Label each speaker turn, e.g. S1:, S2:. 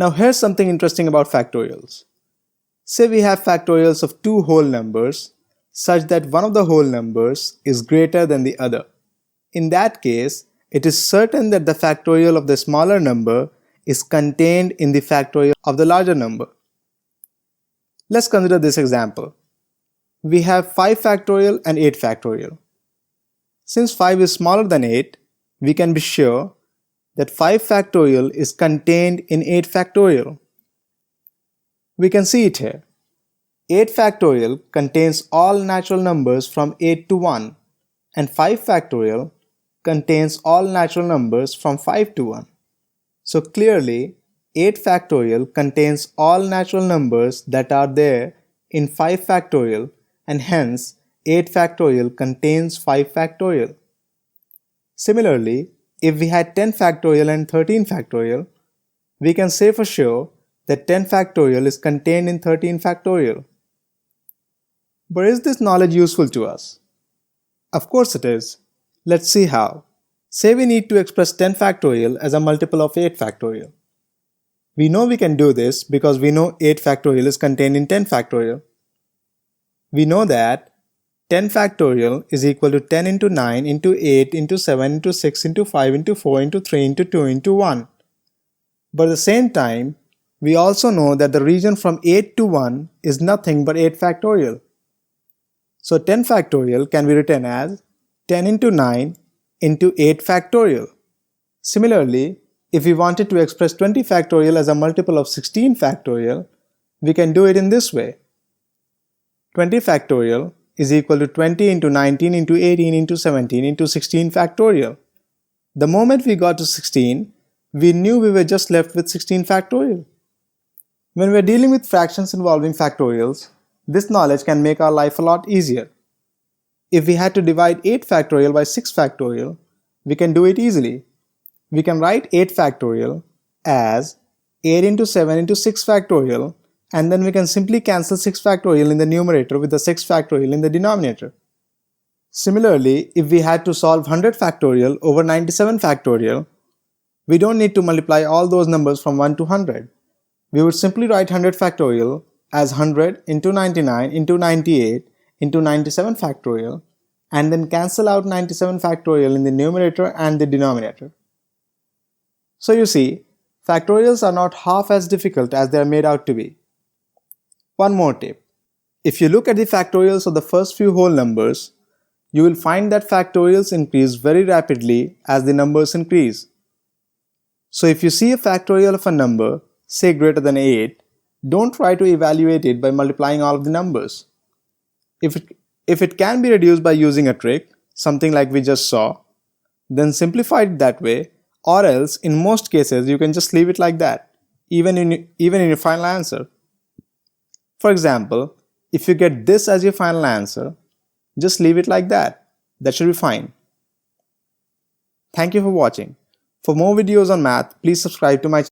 S1: Now here's something interesting about factorials. Say we have factorials of two whole numbers such that one of the whole numbers is greater than the other. In that case, it is certain that the factorial of the smaller number is contained in the factorial of the larger number. Let's consider this example. We have 5 factorial and 8 factorial. Since 5 is smaller than 8, we can be sure that 5 factorial is contained in 8 factorial. We can see it here. 8 factorial contains all natural numbers from 8 to 1, and 5 factorial contains all natural numbers from 5 to 1. So clearly, 8 factorial contains all natural numbers that are there in 5 factorial, and hence 8 factorial contains 5 factorial. Similarly, if we had 10 factorial and 13 factorial, we can say for sure that 10 factorial is contained in 13 factorial. But is this knowledge useful to us? Of course it is. Let's see how. Say we need to express 10 factorial as a multiple of 8 factorial. We know we can do this because we know 8 factorial is contained in 10 factorial. We know that 10 factorial is equal to 10 into 9 into 8 into 7 into 6 into 5 into 4 into 3 into 2 into 1. But at the same time, we also know that the region from 8 to 1 is nothing but 8 factorial. So 10 factorial can be written as 10 into 9 into 8 factorial. Similarly, if we wanted to express 20 factorial as a multiple of 16 factorial, we can do it in this way. 20 factorial is equal to 20 into 19 into 18 into 17 into 16 factorial. The moment we got to 16, we knew we were just left with 16 factorial. When we're dealing with fractions involving factorials, this knowledge can make our life a lot easier. If we had to divide 8 factorial by 6 factorial, we can do it easily. We can write 8 factorial as 8 into 7 into 6 factorial, and then we can simply cancel 6 factorial in the numerator with the 6 factorial in the denominator. Similarly, if we had to solve 100 factorial over 97 factorial, we don't need to multiply all those numbers from 1 to 100. We would simply write 100 factorial as 100 into 99 into 98 into 97 factorial, and then cancel out 97 factorial in the numerator and the denominator. So you see, factorials are not half as difficult as they are made out to be. One more tip. If you look at the factorials of the first few whole numbers, you will find that factorials increase very rapidly as the numbers increase. So if you see a factorial of a number, say greater than 8, don't try to evaluate it by multiplying all of the numbers. If it can be reduced by using a trick, something like we just saw, then simplify it that way, or else in most cases you can just leave it like that, even in your final answer. For example, if you get this as your final answer, just leave it like that. That should be fine. Thank you for watching. For more videos on math, please subscribe to my channel.